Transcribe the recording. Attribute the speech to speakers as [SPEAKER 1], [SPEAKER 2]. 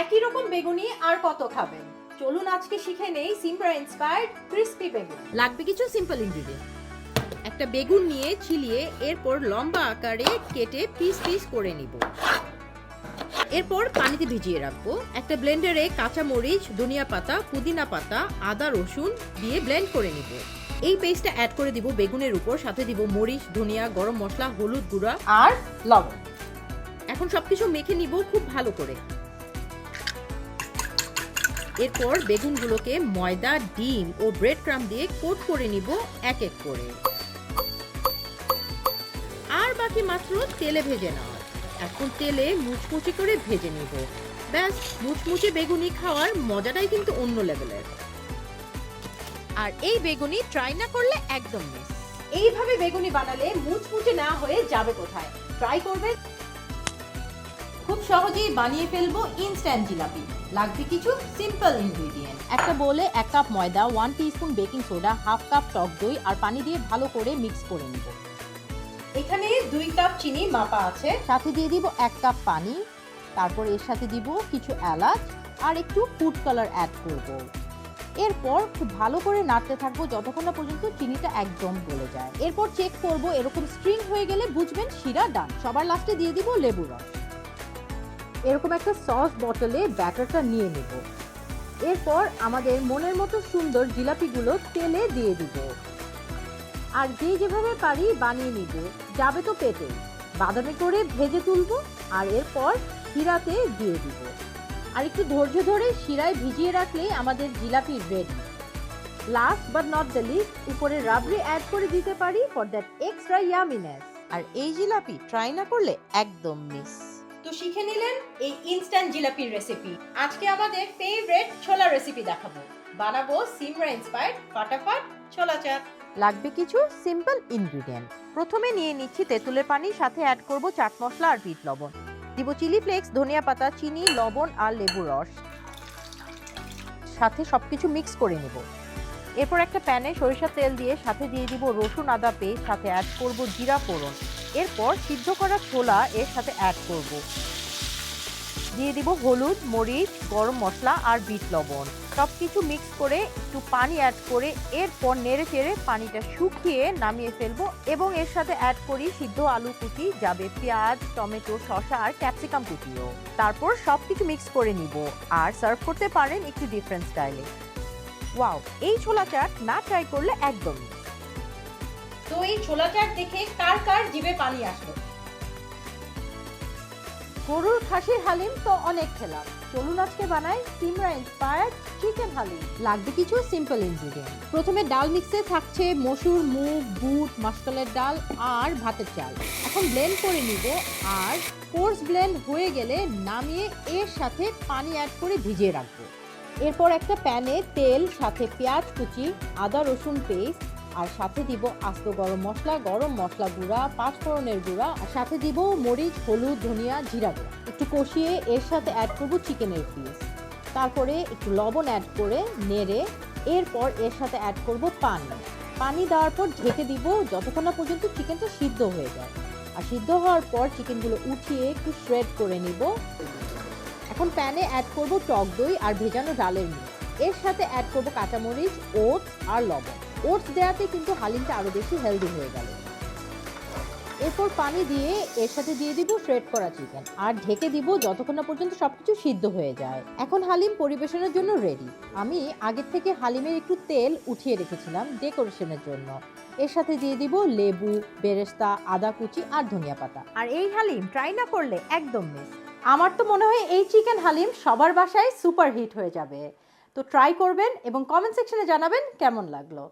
[SPEAKER 1] একই রকম বেগুনি আর কত খাবেন? চলুন আজকে শিখে নেই সিম্বরা ইন্সপায়ার্ড ক্রিস্পি বেগুন।
[SPEAKER 2] লাগবে কিছু সিম্পল ইনগ্রিডিয়েন্ট। একটা বেগুন নিয়ে ছিলিয়ে এরপর লম্বা আকারে কেটে পিস পিস করে নিব। এরপর পানিতে ভিজিয়ে রাখবো। একটা ব্লেন্ডারে কাঁচা মরিচ, ধনিয়া পাতা, পুদিনা পাতা, আদা, রসুন দিয়ে ব্লেন্ড করে নিব। এই পেস্টটা অ্যাড করে দিব বেগুনের উপর, সাথে দিব মরিচ, ধনিয়া, গরম মশলা, হলুদ গুঁড়া
[SPEAKER 1] আর লবণ।
[SPEAKER 2] এখন সবকিছু মেখে নিব খুব ভালো করে। এরপর বেগুনগুলোকে ময়দা, ডিম ও ব্রেড ক্রাম্ব দিয়ে কোট করে নিব এক এক করে। আর বাকি মাত্র তেলে ভেজে নেওয়া। এখন তেলে মুচমুচে করে ভেজে নিব। ব্যাস, মুচমুচে বেগুনি খাওয়ার মজাটাই কিন্তু অন্য লেভেলের। আর এই বেগুনি ট্রাই না করলে একদম মিস।
[SPEAKER 1] এইভাবে বেগুনি বানালে মুচমুচে না হয়ে যাবে কোথায়? ট্রাই করবেন। খুব সহজেই বানিয়ে ফেলবো ইনস্ট্যান্ট জিলাপি। লাগবে কিছু সিম্পল ইনগ্রিডিয়েন্ট।
[SPEAKER 2] একটা বোলে 1 কাপ ময়দা, 1 teaspoon baking soda, half cup টক দই আর পানি দিয়ে ভালো করে মিক্স করে নিব।
[SPEAKER 1] এখানে 2 কাপ চিনি মাপা আছে।
[SPEAKER 2] সাথে দিয়ে দিব 1 কাপ পানি। তারপর এর সাথে দিব কিছু এলাচ আর একটু ফুড কালার অ্যাড করব। এরপর খুব ভালো করে নাড়তে থাকবো যতক্ষণ না পর্যন্ত চিনিটা একদম গলে যায়। এরপর চেক করব, এরকম স্ট্রিং হয়ে গেলে বুঝবেন শিরা ডান। সবার লাস্টে দিয়ে দিব লেবু রস। এরকম একটা সস বটলে ব্যাটারটা নিয়ে নেব। এরপর আমাদের মনের মতো সুন্দর জিলাপিগুলো তেলে দিয়ে দিব। আর যেভাবে পারি বানিয়ে নিব, যাবে তো পেটে। বাদামি করে ভেজে তুলবো আর এরপর শিরাতে দিয়ে দিব। আর একটু ধৈর্য ধরে শিরায় ভিজিয়ে রাখলেই আমাদের jalebi ready. Last but not the least, উপরে রাবড়ি অ্যাড করে দিতে পারি ফর দ্যাট এক্সট্রা ইয়ামিনেস। আর এই জিলাপি ট্রাই না করলে একদম মিস।
[SPEAKER 1] তো শিখে নিলেন এই ইনস্ট্যান্ট জিলাপির রেসিপি। আজকে আমাদের ফেভারিট ছোলা রেসিপি দেখাবো। বানাবো সিমরা ইন্সপায়ার্ড ফাটাফাট ছোলা চাট।
[SPEAKER 2] লাগবে কিছু সিম্পল ইনগ্রিডিয়েন্ট। প্রথমে নিয়ে নিচ্ছি তেঁতুলের পানি, সাথে অ্যাড করব চাট মশলা আর বিট লবণ। দিব চিলি ফ্লেক্স, ধনিয়া পাতা, চিনি, লবণ আর লেবু রস। সাথে সবকিছু মিক্স করে নেব। এরপর একটা প্যানে সরিষার তেল দিয়ে সাথে দিয়ে দিব রসুন আদা পেস্ট, সাথে অ্যাড করব জিরা ফোড়ন। এরপর সিদ্ধ করা ছোলা এর সাথে অ্যাড করব। দিয়ে দিব হলুদ, মরিচ, গরম মশলা আর বিট লবণ। সবকিছু মিক্স করে একটু পানি অ্যাড করে এরপর নেড়ে চেড়ে পানিটা শুকিয়ে নামিয়ে ফেলবো। এবং এর সাথে অ্যাড করি সিদ্ধ আলু কুচি, যাবে পেঁয়াজ, টমেটো, শসা আর ক্যাপসিকাম কুচিও। তারপর সবকিছু মিক্স করে নিব আর সার্ভ করতে পারেন একটু ডিফারেন্ট স্টাইলে। ওয়াও, এই ছোলা চাট না ট্রাই করলে একদম।
[SPEAKER 1] তো এই ছোলা চাট দেখে কার কার জিভে পানি আসলো?
[SPEAKER 2] গরুর খাসির হালিম তো অনেক খেলাম, চলুন আজকে বানাই সিমরা ইন্সপায়ার্ড চিকেন হালিম। লাগবে কিছু সিম্পল ইনগ্রিডিয়েন্ট। প্রথমে ডাল মিক্সে থাকছে মসুর, মুগ, বুট, মাসকলাইর ডাল আর ভাতের চাল। এখন ব্লেন্ড করে নিব আর কোর্স ব্লেন্ড হয়ে গেলে নামিয়ে এর সাথে পানি অ্যাড করে ভিজিয়ে রাখবো। এরপর একটা প্যানে তেল, সাথে পেঁয়াজ কুচি, আদা রসুন পেস্ট আর সাথে দিব আস্ত গরম মশলা গুঁড়া, 5 ফোড়নের গুঁড়া আর সাথে দিব মরিচ, হলুদ, ধনিয়া, জিরা গুঁড়া। একটু কষিয়ে এর সাথে অ্যাড করব চিকেনের পিস। তারপরে একটু লবণ অ্যাড করে নেড়ে এরপর এর সাথে অ্যাড করব পানি দেওয়ার পর ঢেকে দিব যতক্ষণ না পর্যন্ত চিকেনটা সিদ্ধ হয়ে যায়। আর সিদ্ধ হওয়ার পর চিকেনগুলো উঠিয়ে একটু শ্রেড করে নিব। এখন প্যানে অ্যাড করব টক দই আর ভেজানো ডালের মিক্স। এর সাথে অ্যাড করব কাঁচামরিচ, ওটস আর লবণ। ওটস দেওয়াতে কিন্তু হালিমটা আরো বেশি হেলদি হয়ে গেল। এরপর পানি দিয়ে এর সাথে দিয়ে দিব শ্রেড করা চিকেন আর ঢেকে দিব যতক্ষণ না পর্যন্ত সবকিছু সিদ্ধ হয়ে যায়। এখন হালিম পরিবেশনের জন্য রেডি। আমি আগের থেকে হালিমের একটু তেল উঠিয়ে রেখেছিলাম ডেকোরেশনের জন্য। এর সাথে দিয়ে দিব লেবু, বেরেস্তা, আদা কুচি আর ধনিয়া পাতা। আর এই হালিম ট্রাই না করলে একদম মিস।
[SPEAKER 1] আমার তো মনে হয় এই চিকেন হালিম সবার বাসায় সুপার হিট হয়ে যাবে। তো ট্রাই করবেন এবং কমেন্ট সেকশনে জানাবেন কেমন লাগলো।